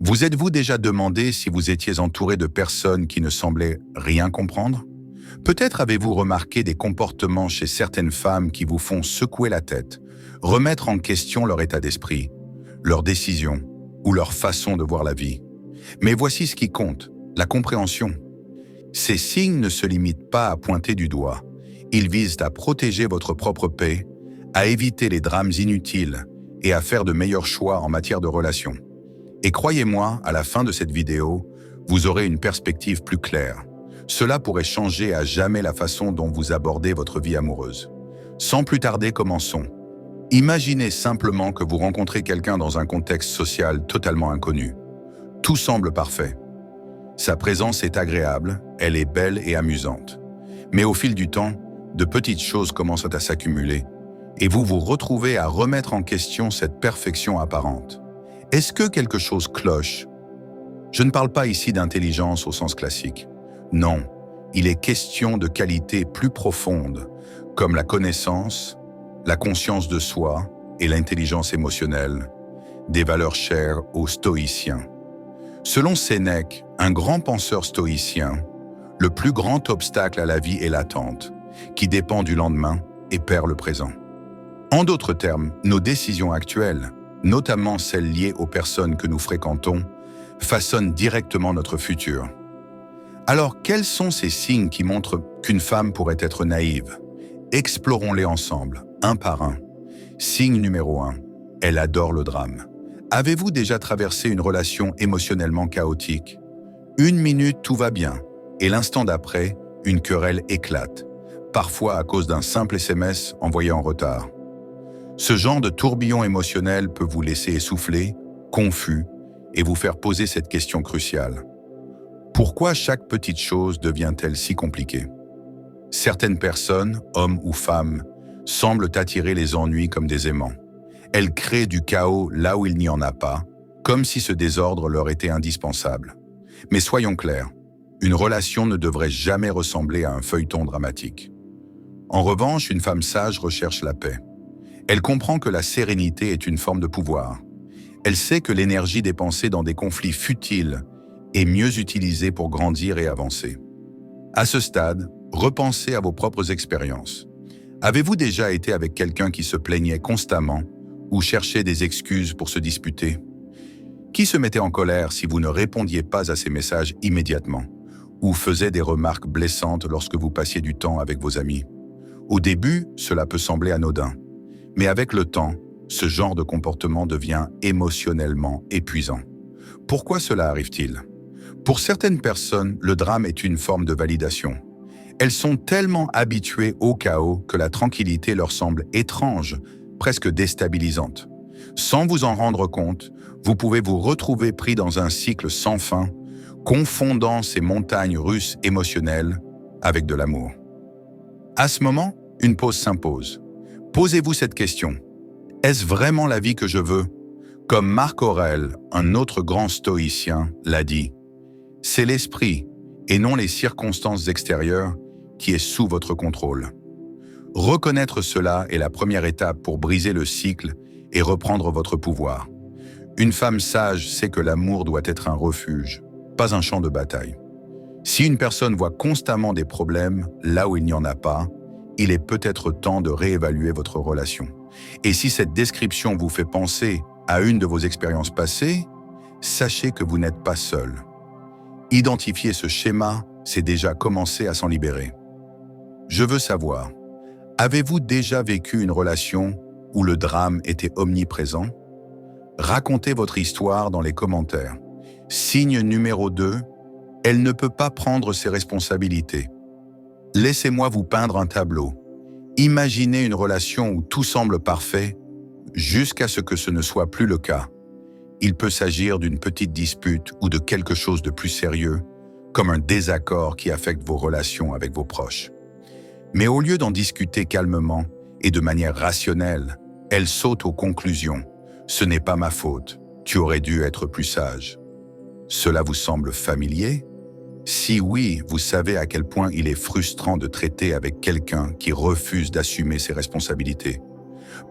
Vous êtes-vous déjà demandé si vous étiez entouré de personnes qui ne semblaient rien comprendre? Peut-être avez-vous remarqué des comportements chez certaines femmes qui vous font secouer la tête, remettre en question leur état d'esprit, leurs décisions ou leur façon de voir la vie. Mais voici ce qui compte, la compréhension. Ces signes ne se limitent pas à pointer du doigt. Ils visent à protéger votre propre paix, à éviter les drames inutiles et à faire de meilleurs choix en matière de relations. Et croyez-moi, à la fin de cette vidéo, vous aurez une perspective plus claire. Cela pourrait changer à jamais la façon dont vous abordez votre vie amoureuse. Sans plus tarder, commençons. Imaginez simplement que vous rencontrez quelqu'un dans un contexte social totalement inconnu. Tout semble parfait. Sa présence est agréable, elle est belle et amusante. Mais au fil du temps, de petites choses commencent à s'accumuler et vous vous retrouvez à remettre en question cette perfection apparente. Est-ce que quelque chose cloche? Je ne parle pas ici d'intelligence au sens classique. Non, il est question de qualités plus profondes, comme la connaissance, la conscience de soi et l'intelligence émotionnelle, des valeurs chères aux stoïciens. Selon Sénèque, un grand penseur stoïcien, le plus grand obstacle à la vie est l'attente, qui dépend du lendemain et perd le présent. En d'autres termes, nos décisions actuelles, notamment celles liées aux personnes que nous fréquentons, façonnent directement notre futur. Alors, quels sont ces signes qui montrent qu'une femme pourrait être naïve? Explorons-les ensemble, un par un. Signe numéro 1, elle adore le drame. Avez-vous déjà traversé une relation émotionnellement chaotique? Une minute, tout va bien, et l'instant d'après, une querelle éclate, parfois à cause d'un simple SMS envoyé en retard. Ce genre de tourbillon émotionnel peut vous laisser essoufflé, confus, et vous faire poser cette question cruciale. Pourquoi chaque petite chose devient-elle si compliquée? Certaines personnes, hommes ou femmes, semblent attirer les ennuis comme des aimants. Elles créent du chaos là où il n'y en a pas, comme si ce désordre leur était indispensable. Mais soyons clairs, une relation ne devrait jamais ressembler à un feuilleton dramatique. En revanche, une femme sage recherche la paix. Elle comprend que la sérénité est une forme de pouvoir. Elle sait que l'énergie dépensée dans des conflits futiles est mieux utilisée pour grandir et avancer. À ce stade, repensez à vos propres expériences. Avez-vous déjà été avec quelqu'un qui se plaignait constamment ou cherchait des excuses pour se disputer? Qui se mettait en colère si vous ne répondiez pas à ses messages immédiatement ou faisait des remarques blessantes lorsque vous passiez du temps avec vos amis? Au début, cela peut sembler anodin, mais avec le temps, ce genre de comportement devient émotionnellement épuisant. Pourquoi cela arrive-t-il? Pour certaines personnes, le drame est une forme de validation. Elles sont tellement habituées au chaos que la tranquillité leur semble étrange, presque déstabilisante. Sans vous en rendre compte, vous pouvez vous retrouver pris dans un cycle sans fin, confondant ces montagnes russes émotionnelles avec de l'amour. À ce moment, une pause s'impose. Posez-vous cette question. Est-ce vraiment la vie que je veux? Comme Marc Aurèle, un autre grand stoïcien, l'a dit, c'est l'esprit, et non les circonstances extérieures, qui est sous votre contrôle. Reconnaître cela est la première étape pour briser le cycle et reprendre votre pouvoir. Une femme sage sait que l'amour doit être un refuge, pas un champ de bataille. Si une personne voit constamment des problèmes là où il n'y en a pas, il est peut-être temps de réévaluer votre relation. Et si cette description vous fait penser à une de vos expériences passées, sachez que vous n'êtes pas seul. Identifier ce schéma, c'est déjà commencer à s'en libérer. Je veux savoir, avez-vous déjà vécu une relation où le drame était omniprésent? Racontez votre histoire dans les commentaires. Signe numéro 2, elle ne peut pas prendre ses responsabilités. Laissez-moi vous peindre un tableau. Imaginez une relation où tout semble parfait, jusqu'à ce que ce ne soit plus le cas. Il peut s'agir d'une petite dispute ou de quelque chose de plus sérieux, comme un désaccord qui affecte vos relations avec vos proches. Mais au lieu d'en discuter calmement et de manière rationnelle, elle saute aux conclusions. Ce n'est pas ma faute, tu aurais dû être plus sage. Cela vous semble familier? Si oui, vous savez à quel point il est frustrant de traiter avec quelqu'un qui refuse d'assumer ses responsabilités.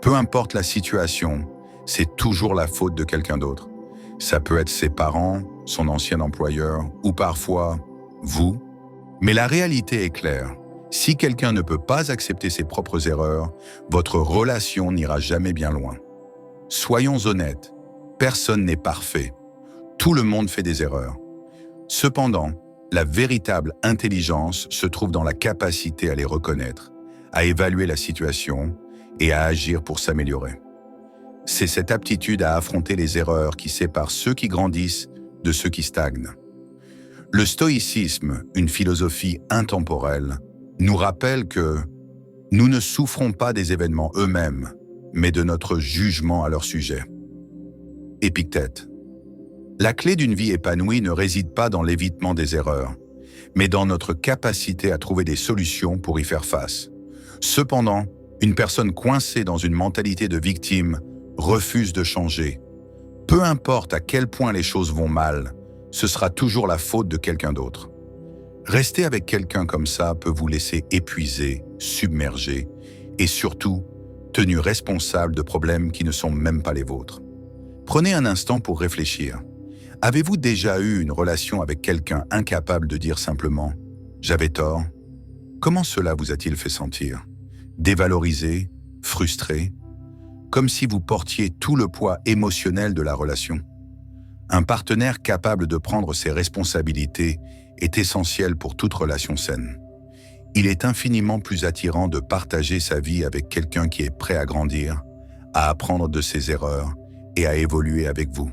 Peu importe la situation, c'est toujours la faute de quelqu'un d'autre. Ça peut être ses parents, son ancien employeur ou parfois vous. Mais la réalité est claire. Si quelqu'un ne peut pas accepter ses propres erreurs, votre relation n'ira jamais bien loin. Soyons honnêtes, personne n'est parfait. Tout le monde fait des erreurs. Cependant, la véritable intelligence se trouve dans la capacité à les reconnaître, à évaluer la situation et à agir pour s'améliorer. C'est cette aptitude à affronter les erreurs qui sépare ceux qui grandissent de ceux qui stagnent. Le stoïcisme, une philosophie intemporelle, nous rappelle que nous ne souffrons pas des événements eux-mêmes, mais de notre jugement à leur sujet. Épictète. La clé d'une vie épanouie ne réside pas dans l'évitement des erreurs, mais dans notre capacité à trouver des solutions pour y faire face. Cependant, une personne coincée dans une mentalité de victime refuse de changer. Peu importe à quel point les choses vont mal, ce sera toujours la faute de quelqu'un d'autre. Rester avec quelqu'un comme ça peut vous laisser épuisé, submergé et surtout tenu responsable de problèmes qui ne sont même pas les vôtres. Prenez un instant pour réfléchir. Avez-vous déjà eu une relation avec quelqu'un incapable de dire simplement « j'avais tort » ? Comment cela vous a-t-il fait sentir ? Dévalorisé, frustré, comme si vous portiez tout le poids émotionnel de la relation. Un partenaire capable de prendre ses responsabilités est essentiel pour toute relation saine. Il est infiniment plus attirant de partager sa vie avec quelqu'un qui est prêt à grandir, à apprendre de ses erreurs et à évoluer avec vous.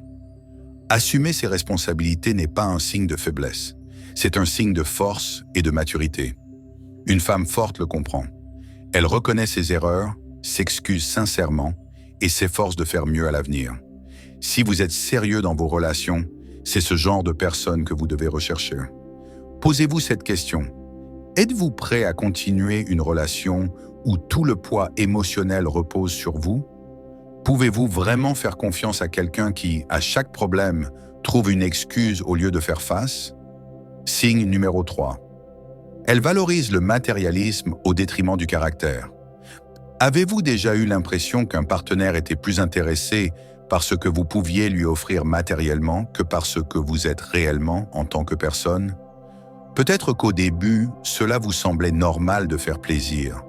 Assumer ses responsabilités n'est pas un signe de faiblesse, c'est un signe de force et de maturité. Une femme forte le comprend. Elle reconnaît ses erreurs, s'excuse sincèrement et s'efforce de faire mieux à l'avenir. Si vous êtes sérieux dans vos relations, c'est ce genre de personne que vous devez rechercher. Posez-vous cette question. Êtes-vous prêt à continuer une relation où tout le poids émotionnel repose sur vous ? Pouvez-vous vraiment faire confiance à quelqu'un qui, à chaque problème, trouve une excuse au lieu de faire face ? Signe numéro 3. Elle valorise le matérialisme au détriment du caractère. Avez-vous déjà eu l'impression qu'un partenaire était plus intéressé par ce que vous pouviez lui offrir matériellement que par ce que vous êtes réellement en tant que personne ? Peut-être qu'au début, cela vous semblait normal de faire plaisir,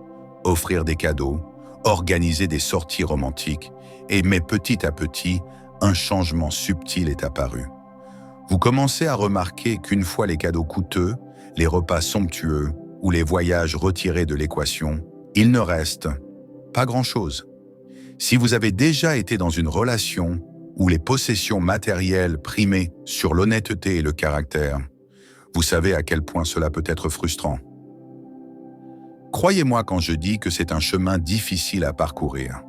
offrir des cadeaux, organiser des sorties romantiques, mais petit à petit, un changement subtil est apparu. Vous commencez à remarquer qu'une fois les cadeaux coûteux, les repas somptueux ou les voyages retirés de l'équation, il ne reste pas grand-chose. Si vous avez déjà été dans une relation où les possessions matérielles primaient sur l'honnêteté et le caractère, vous savez à quel point cela peut être frustrant. Croyez-moi quand je dis que c'est un chemin difficile à parcourir.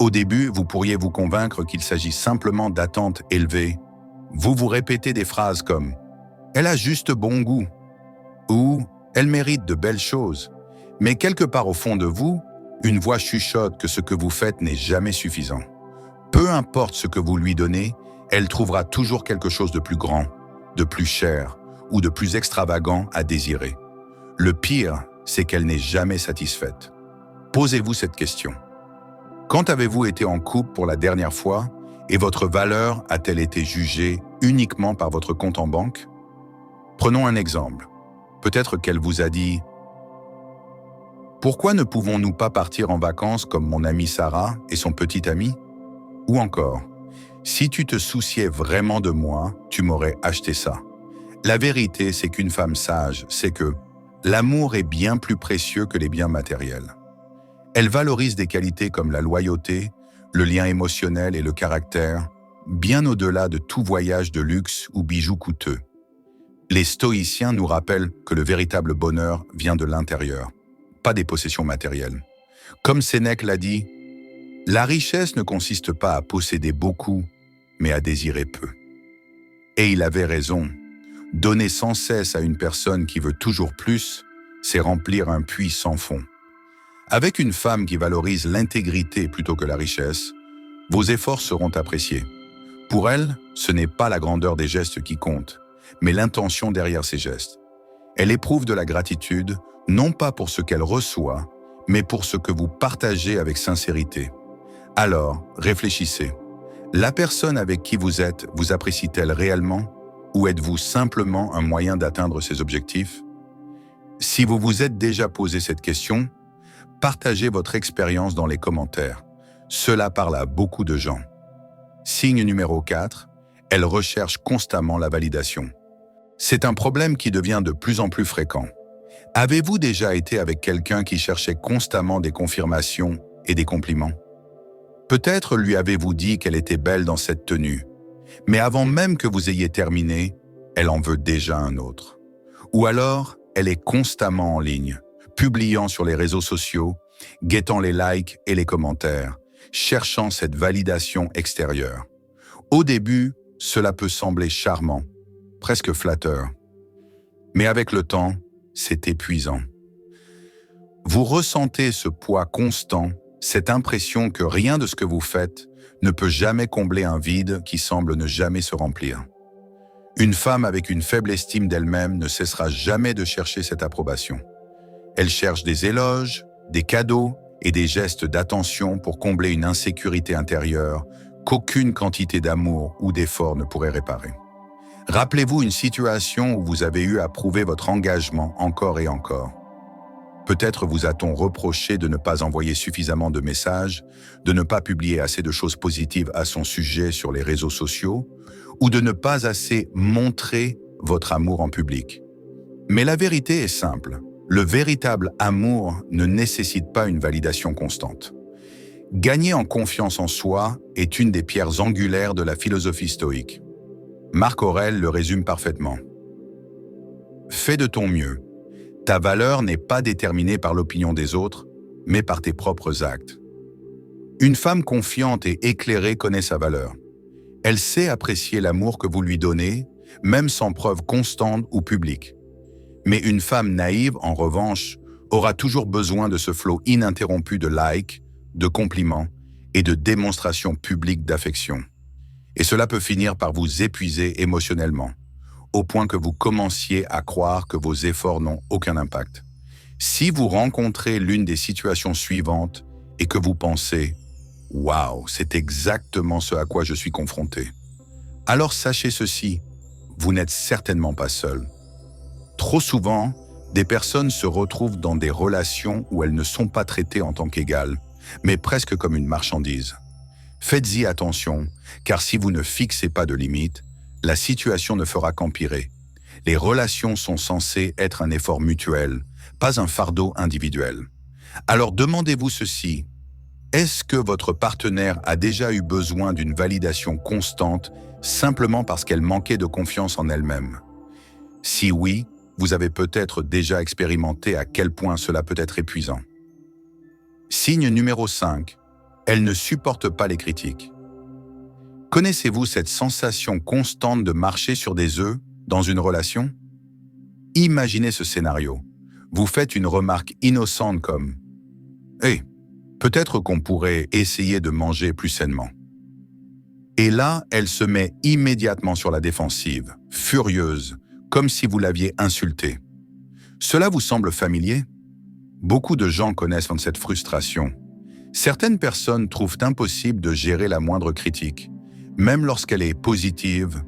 Au début, vous pourriez vous convaincre qu'il s'agit simplement d'attentes élevées. Vous vous répétez des phrases comme « Elle a juste bon goût » ou « Elle mérite de belles choses ». Mais quelque part au fond de vous, une voix chuchote que ce que vous faites n'est jamais suffisant. Peu importe ce que vous lui donnez, elle trouvera toujours quelque chose de plus grand, de plus cher ou de plus extravagant à désirer. Le pire, c'est qu'elle n'est jamais satisfaite. Posez-vous cette question. Quand avez-vous été en couple pour la dernière fois et votre valeur a-t-elle été jugée uniquement par votre compte en banque ? Prenons un exemple. Peut-être qu'elle vous a dit « Pourquoi ne pouvons-nous pas partir en vacances comme mon amie Sarah et son petit ami ?» Ou encore « Si tu te souciais vraiment de moi, tu m'aurais acheté ça. » La vérité, c'est qu'une femme sage sait que l'amour est bien plus précieux que les biens matériels. Elle valorise des qualités comme la loyauté, le lien émotionnel et le caractère, bien au-delà de tout voyage de luxe ou bijoux coûteux. Les stoïciens nous rappellent que le véritable bonheur vient de l'intérieur, pas des possessions matérielles. Comme Sénèque l'a dit, « La richesse ne consiste pas à posséder beaucoup, mais à désirer peu. » Et il avait raison. Donner sans cesse à une personne qui veut toujours plus, c'est remplir un puits sans fond. Avec une femme qui valorise l'intégrité plutôt que la richesse, vos efforts seront appréciés. Pour elle, ce n'est pas la grandeur des gestes qui compte, mais l'intention derrière ces gestes. Elle éprouve de la gratitude, non pas pour ce qu'elle reçoit, mais pour ce que vous partagez avec sincérité. Alors, réfléchissez. La personne avec qui vous êtes vous apprécie-t-elle réellement ou êtes-vous simplement un moyen d'atteindre ses objectifs? Si vous vous êtes déjà posé cette question, partagez votre expérience dans les commentaires. Cela parle à beaucoup de gens. Signe numéro 4, elle recherche constamment la validation. C'est un problème qui devient de plus en plus fréquent. Avez-vous déjà été avec quelqu'un qui cherchait constamment des confirmations et des compliments? Peut-être lui avez-vous dit qu'elle était belle dans cette tenue, mais avant même que vous ayez terminé, elle en veut déjà un autre. Ou alors, elle est constamment en ligne, publiant sur les réseaux sociaux, guettant les likes et les commentaires, cherchant cette validation extérieure. Au début, cela peut sembler charmant, presque flatteur. Mais avec le temps, c'est épuisant. Vous ressentez ce poids constant, cette impression que rien de ce que vous faites ne peut jamais combler un vide qui semble ne jamais se remplir. Une femme avec une faible estime d'elle-même ne cessera jamais de chercher cette approbation. Elle cherche des éloges, des cadeaux et des gestes d'attention pour combler une insécurité intérieure qu'aucune quantité d'amour ou d'effort ne pourrait réparer. Rappelez-vous une situation où vous avez eu à prouver votre engagement encore et encore. Peut-être vous a-t-on reproché de ne pas envoyer suffisamment de messages, de ne pas publier assez de choses positives à son sujet sur les réseaux sociaux, ou de ne pas assez montrer votre amour en public. Mais la vérité est simple. Le véritable amour ne nécessite pas une validation constante. Gagner en confiance en soi est une des pierres angulaires de la philosophie stoïque. Marc Aurèle le résume parfaitement. Fais de ton mieux. Ta valeur n'est pas déterminée par l'opinion des autres, mais par tes propres actes. Une femme confiante et éclairée connaît sa valeur. Elle sait apprécier l'amour que vous lui donnez, même sans preuve constante ou publique. Mais une femme naïve, en revanche, aura toujours besoin de ce flot ininterrompu de likes, de compliments et de démonstrations publiques d'affection. Et cela peut finir par vous épuiser émotionnellement, au point que vous commenciez à croire que vos efforts n'ont aucun impact. Si vous rencontrez l'une des situations suivantes et que vous pensez « Waouh, c'est exactement ce à quoi je suis confronté », alors sachez ceci, vous n'êtes certainement pas seul. Trop souvent, des personnes se retrouvent dans des relations où elles ne sont pas traitées en tant qu'égales, mais presque comme une marchandise. Faites-y attention, car si vous ne fixez pas de limites, la situation ne fera qu'empirer. Les relations sont censées être un effort mutuel, pas un fardeau individuel. Alors demandez-vous ceci, est-ce que votre partenaire a déjà eu besoin d'une validation constante simplement parce qu'elle manquait de confiance en elle-même? Si oui, vous avez peut-être déjà expérimenté à quel point cela peut être épuisant. Signe numéro 5. Elle ne supporte pas les critiques. Connaissez-vous cette sensation constante de marcher sur des œufs dans une relation? Imaginez ce scénario. Vous faites une remarque innocente comme « Hey, peut-être qu'on pourrait essayer de manger plus sainement. » Et là, elle se met immédiatement sur la défensive, furieuse, comme si vous l'aviez insultée. Cela vous semble familier? Beaucoup de gens connaissent cette frustration. Certaines personnes trouvent impossible de gérer la moindre critique, même lorsqu'elle est positive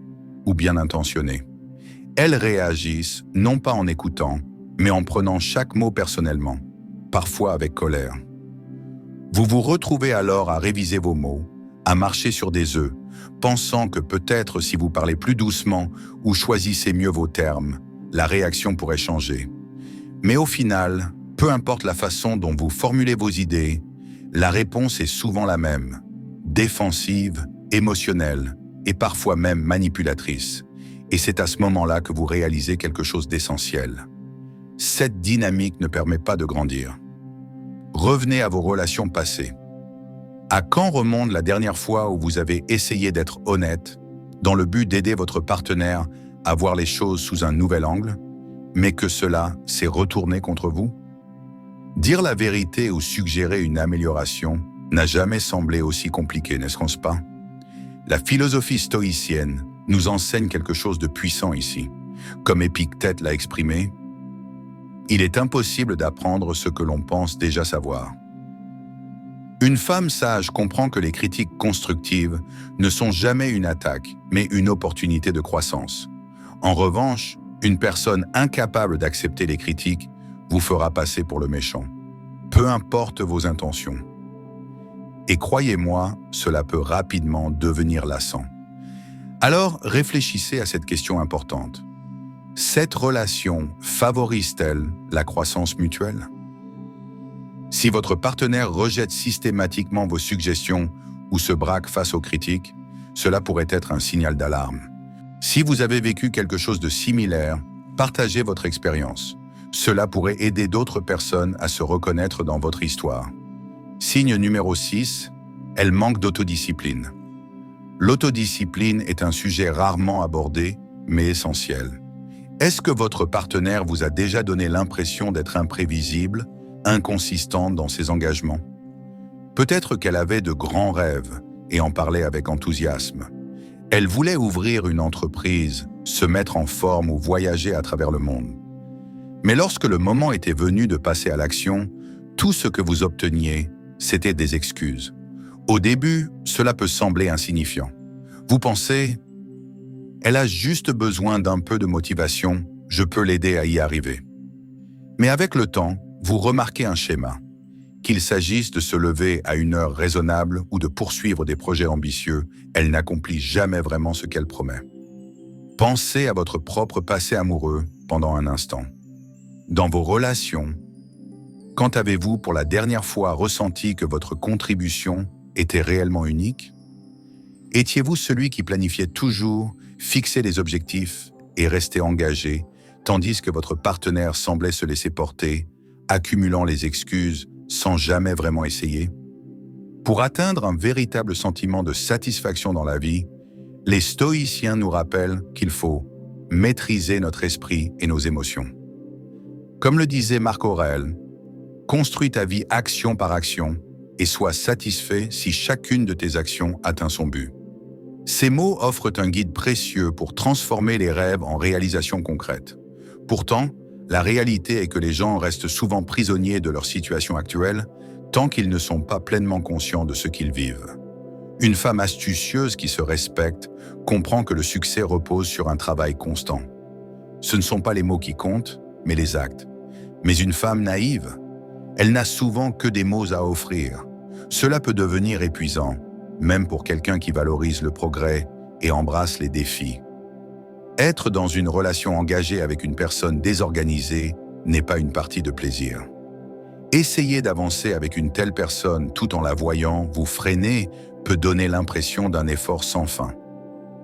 ou bien intentionnée. Elles réagissent non pas en écoutant, mais en prenant chaque mot personnellement, parfois avec colère. Vous vous retrouvez alors à réviser vos mots, à marcher sur des œufs, pensant que peut-être si vous parlez plus doucement ou choisissez mieux vos termes, la réaction pourrait changer. Mais au final, peu importe la façon dont vous formulez vos idées, la réponse est souvent la même, défensive, émotionnelle et parfois même manipulatrice. Et c'est à ce moment-là que vous réalisez quelque chose d'essentiel. Cette dynamique ne permet pas de grandir. Revenez à vos relations passées. À quand remonte la dernière fois où vous avez essayé d'être honnête, dans le but d'aider votre partenaire à voir les choses sous un nouvel angle, mais que cela s'est retourné contre vous? Dire la vérité ou suggérer une amélioration n'a jamais semblé aussi compliqué, n'est-ce pas? La philosophie stoïcienne nous enseigne quelque chose de puissant ici. Comme Épictète l'a exprimé, il est impossible d'apprendre ce que l'on pense déjà savoir. Une femme sage comprend que les critiques constructives ne sont jamais une attaque, mais une opportunité de croissance. En revanche, une personne incapable d'accepter les critiques vous fera passer pour le méchant, peu importe vos intentions. Et croyez-moi, cela peut rapidement devenir lassant. Alors, réfléchissez à cette question importante. Cette relation favorise-t-elle la croissance mutuelle? Si votre partenaire rejette systématiquement vos suggestions ou se braque face aux critiques, cela pourrait être un signal d'alarme. Si vous avez vécu quelque chose de similaire, partagez votre expérience. Cela pourrait aider d'autres personnes à se reconnaître dans votre histoire. Signe numéro 6, elle manque d'autodiscipline. L'autodiscipline est un sujet rarement abordé, mais essentiel. Est-ce que votre partenaire vous a déjà donné l'impression d'être imprévisible, inconsistante dans ses engagements? Peut-être qu'elle avait de grands rêves et en parlait avec enthousiasme. Elle voulait ouvrir une entreprise, se mettre en forme ou voyager à travers le monde. Mais lorsque le moment était venu de passer à l'action, tout ce que vous obteniez, c'était des excuses. Au début, cela peut sembler insignifiant. Vous pensez « Elle a juste besoin d'un peu de motivation, je peux l'aider à y arriver ». Mais avec le temps, vous remarquez un schéma. Qu'il s'agisse de se lever à une heure raisonnable ou de poursuivre des projets ambitieux, elle n'accomplit jamais vraiment ce qu'elle promet. Pensez à votre propre passé amoureux pendant un instant. Dans vos relations, quand avez-vous pour la dernière fois ressenti que votre contribution était réellement unique? Étiez-vous celui qui planifiait toujours, fixait des objectifs et restait engagé, tandis que votre partenaire semblait se laisser porter, accumulant les excuses sans jamais vraiment essayer? Pour atteindre un véritable sentiment de satisfaction dans la vie, les stoïciens nous rappellent qu'il faut maîtriser notre esprit et nos émotions. Comme le disait Marc Aurèle, « Construis ta vie action par action et sois satisfait si chacune de tes actions atteint son but. » Ces mots offrent un guide précieux pour transformer les rêves en réalisations concrètes. Pourtant, la réalité est que les gens restent souvent prisonniers de leur situation actuelle tant qu'ils ne sont pas pleinement conscients de ce qu'ils vivent. Une femme astucieuse qui se respecte comprend que le succès repose sur un travail constant. Ce ne sont pas les mots qui comptent, mais les actes. Mais une femme naïve, elle n'a souvent que des mots à offrir. Cela peut devenir épuisant, même pour quelqu'un qui valorise le progrès et embrasse les défis. Être dans une relation engagée avec une personne désorganisée n'est pas une partie de plaisir. Essayer d'avancer avec une telle personne tout en la voyant vous freiner peut donner l'impression d'un effort sans fin.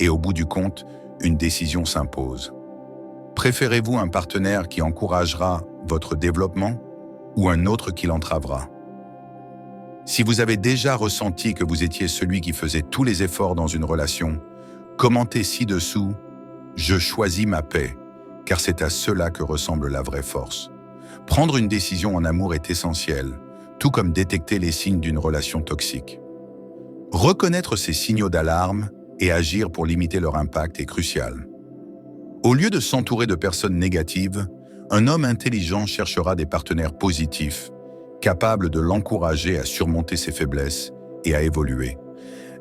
Et au bout du compte, une décision s'impose. Préférez-vous un partenaire qui encouragera votre développement ou un autre qui l'entravera? Si vous avez déjà ressenti que vous étiez celui qui faisait tous les efforts dans une relation, commentez ci-dessous « Je choisis ma paix », car c'est à cela que ressemble la vraie force. Prendre une décision en amour est essentiel, tout comme détecter les signes d'une relation toxique. Reconnaître ces signaux d'alarme et agir pour limiter leur impact est crucial. Au lieu de s'entourer de personnes négatives, un homme intelligent cherchera des partenaires positifs, capables de l'encourager à surmonter ses faiblesses et à évoluer.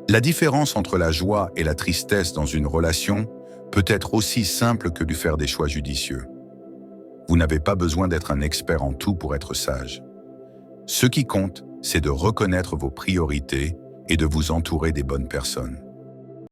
La différence entre la joie et la tristesse dans une relation peut être aussi simple que de faire des choix judicieux. Vous n'avez pas besoin d'être un expert en tout pour être sage. Ce qui compte, c'est de reconnaître vos priorités et de vous entourer des bonnes personnes.